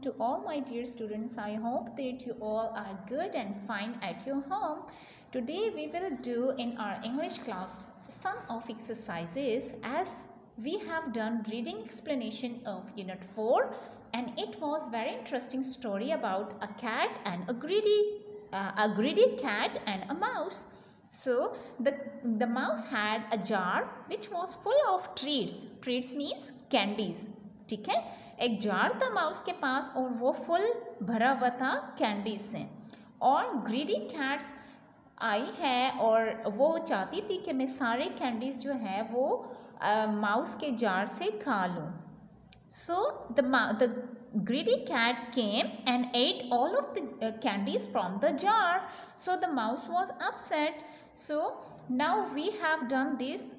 to all my dear students. I hope that you all are good and fine at your home. Today we will do in our English class some of exercises as we have done reading explanation of Unit 4, and it was very interesting story about a cat and a greedy cat and a mouse. So the mouse had a jar which was full of treats. Treats means candies. ठीक है, एक jar था mouse के पास और वो full भरा हुआ था कैंडीज से. और ग्रीडी कैट्स आई है और वो चाहती थी कि मैं सारे कैंडीज जो है वो माउस के जार से खा लूँ. So the greedy cat came and ate all of the candies from the jar. So the mouse was upset. So now we have done this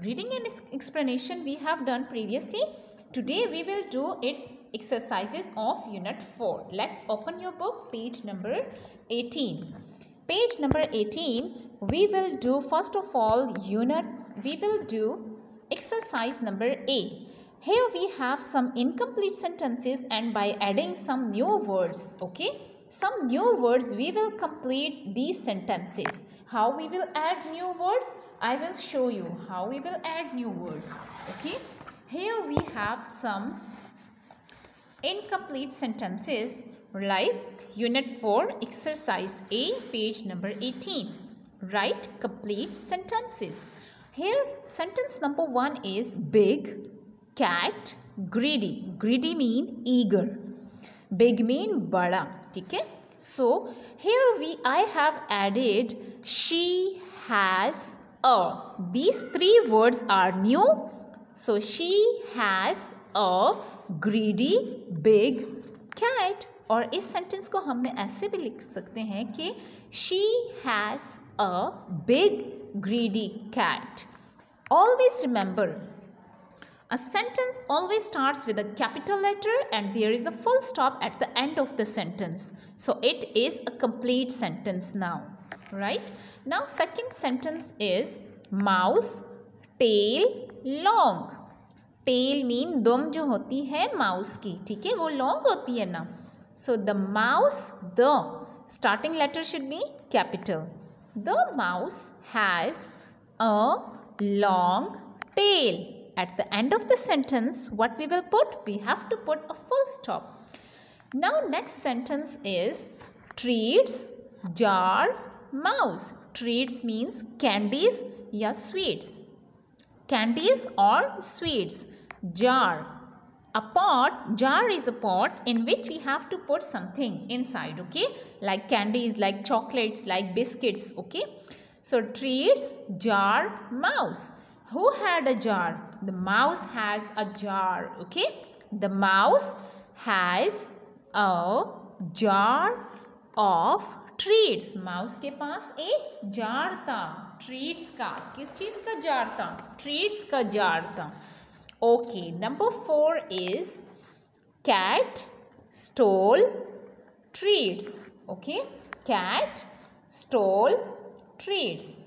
reading and explanation we have done previously. Today we will do its exercises of Unit 4. Let's open your book, page number 18. Page number 18, we will do first of all we will do exercise number A. Here we have some incomplete sentences, and by adding some new words, okay, some new words, we will complete these sentences. How we will add new words? I will show you how we will add new words. Okay, here we have some incomplete sentences like Unit 4 exercise A, page number 18. Write complete sentences. Here sentence number 1 is big cat greedy. Greedy mean eager, big mean bada. Okay, so here I have added she has a. These three words are new. So she has a greedy big cat. और इस sentence को हमने ऐसे भी लिख सकते हैं कि she has a big greedy cat. Always remember, a sentence always starts with a capital letter and there is a full stop at the end of the sentence. So it is a complete sentence now, right? Now second sentence is mouse tail long. Tail mean दुम जो होती है mouse की, ठीक है, वो long होती है ना. So the mouse, the starting letter should be capital. The mouse has a long tail. At the end of the sentence, what we will put? We have to put a full stop. Now next sentence is treats, jar, mouse. Treats means candies या sweets. Candies or sweets. Jar. A pot, jar is a pot in which we have to put something inside, okay? Like candies, like chocolates, like biscuits, okay? So treats, jar, mouse. Who had a jar? The mouse has a jar, okay? The mouse has a jar of treats. Mouse के पास एक jar था, treats का. किस चीज़ का jar था? Treats का jar था. Okay, number 4 is cat stole treats. Okay, cat stole treats.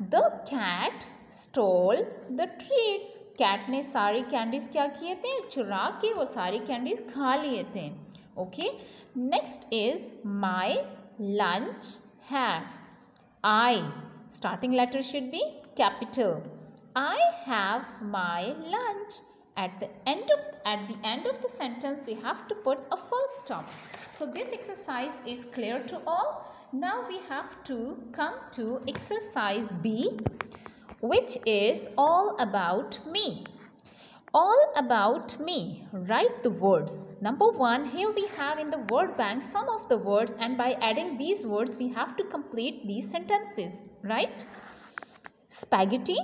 The cat stole the treats. Cat ने सारी कैंडीज क्या किए थे? चुरा के वो सारी कैंडीज खा लिए थे. Okay, next is my lunch have. I starting letter should be capital. I have my lunch. At the end of the sentence we have to put a full stop. So this exercise is clear to all. Now we have to come to exercise B, which is all about me. All about me. Write the words. Number 1, here we have in the word bank some of the words, and by adding these words we have to complete these sentences, right? Spaghetti,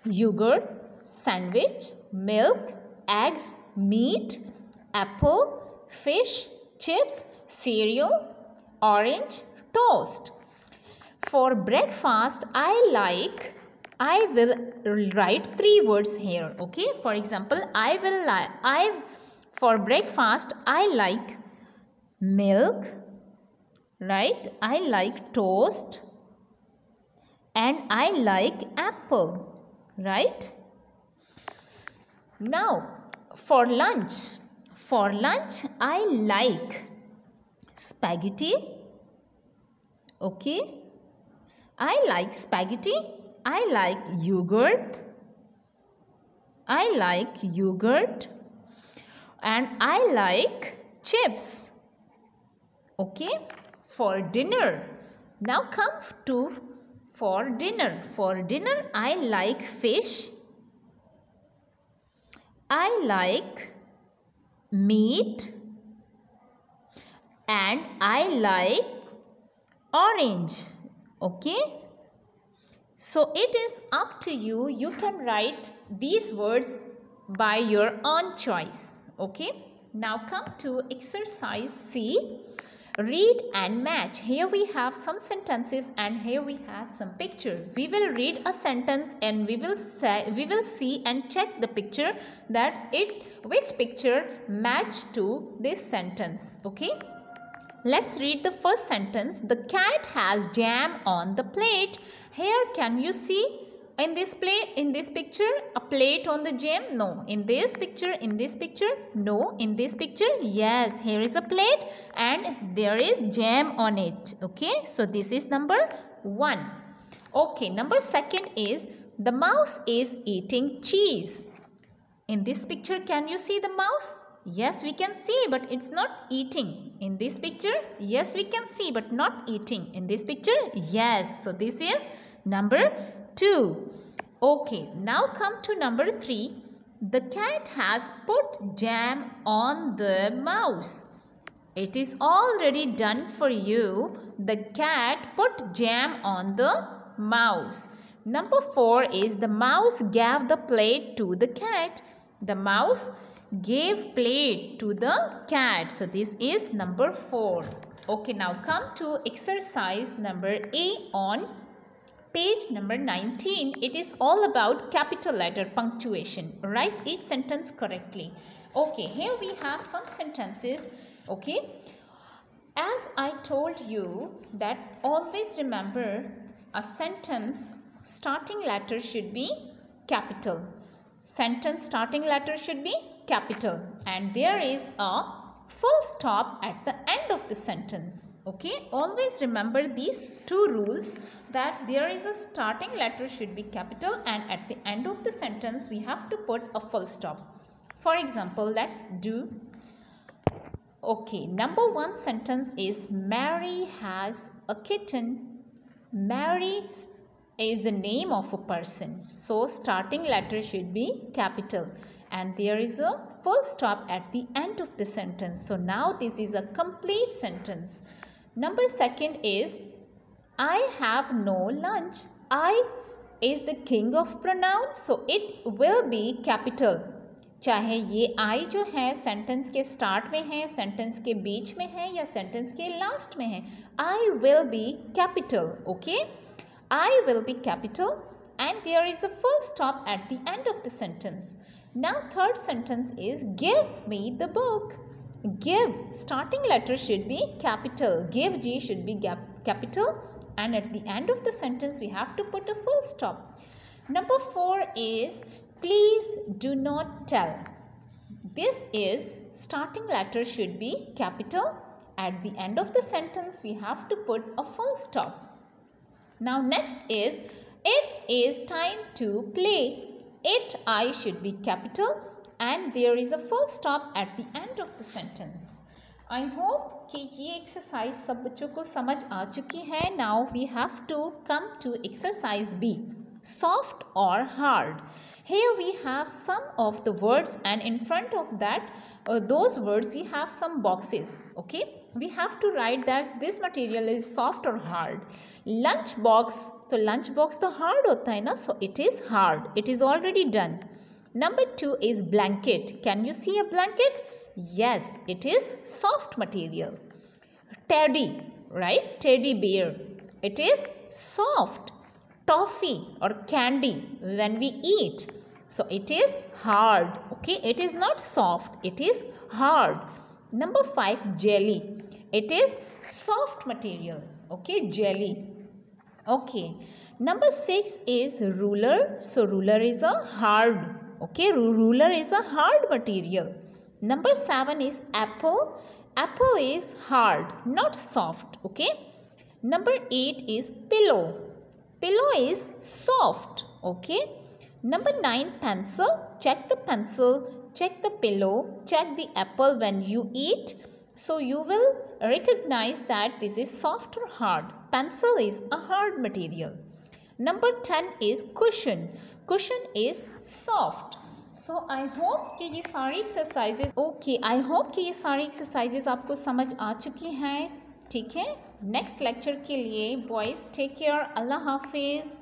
yogurt, sandwich, milk, eggs, meat, apple, fish, chips, cereal, orange, toast. For breakfast, I will write 3 words here, okay? For example, for breakfast, I like milk, right? I like toast, and I like apple, right? Now For lunch I like spaghetti. Okay, I like spaghetti. I like yogurt. I like yogurt. And I like chips. Okay, for dinner. Now come to for dinner. For dinner I like fish. I like meat. And I like orange. Okay, so it is up to you. You can write these words by your own choice. Okay, now come to exercise C. Read and match. Here we have some sentences and here we have some picture. We will read a sentence and we will see and check the picture that which picture match to this sentence. Okay, let's read the first sentence. The cat has jam on the plate. Here can you see in this picture a plate on the jam? No. In this picture? No. In this picture? Yes. Here is a plate and there is jam on it. Okay. So this is number 1. Okay. Number 2 is the mouse is eating cheese. In this picture can you see the mouse? Yes, we can see, but it's not eating. In this picture? Yes, we can see, but not eating. In this picture? Yes. So this is number 2. Okay, now come to number 3. The cat has put jam on the mouse. It is already done for you. The cat put jam on the mouse. Number 4 is the mouse gave the plate to the cat. The mouse gave plate to the cat. So this is number 4. Okay, now come to exercise number A on page number 19. It is all about capital letter punctuation. Write each sentence correctly. Okay, here we have some sentences. Okay, as I told you that always remember a sentence starting letter should be capital. Sentence starting letter should be capital and there is a full stop at the end of the sentence. Okay, always remember these 2 rules, that there is a starting letter should be capital and at the end of the sentence we have to put a full stop. For example, let's do. Okay, number 1 sentence is Mary has a kitten. Mary is the name of a person. So starting letter should be capital and there is a full stop at the end of the sentence. So now this is a complete sentence. Number 2 is I have no lunch. I is the king of pronouns, so it will be capital. चाहे ये I जो है sentence के start में है, sentence के बीच में है या सेंटेंस के लास्ट में है, I will be capital. Okay, I will be capital and there is a full stop at the end of the sentence. Now third sentence is give me the book. Give starting letter should be capital. Give G should be capital and at the end of the sentence we have to put a full stop. Number 4 is please do not tell. This is starting letter should be capital. At the end of the sentence we have to put a full stop. Now next is it is time to play. It I should be capital and there is a full stop at the end of the sentence. I hope कि ये exercise सब बच्चों को समझ आ चुकी है. Now we have to come to exercise B. Soft or hard. Here we have some of the words and in front of that those words we have some boxes. Okay, we have to write that this material is soft or hard. Lunch box, तो lunch box तो hard होता है ना, so it is hard. It is already done. Number 2 is blanket. Can you see a blanket? Yes, it is soft material. Teddy, right? Teddy bear. It is soft. Toffee or candy when we eat. So it is hard. Okay, it is not soft. It is hard. Number 5, jelly. It is soft material. Okay, jelly. Okay. Number 6 is ruler. So ruler is a hard Okay, ruler is a hard material. Number 7 is apple. Apple is hard, not soft. Okay. Number 8 is pillow. Pillow is soft. Okay. Number 9, pencil. Check the pencil, check the pillow, check the apple when you eat. So you will recognize that this is soft or hard. Pencil is a hard material. Number 10 is cushion. Cushion is soft. So I hope कि ये सारी exercises I hope कि ये सारी exercises आपको समझ आ चुकी हैं. ठीक है. नेक्स्ट लेक्चर के लिए बॉयज़ टेक केयर. अल्लाह हाफिज़.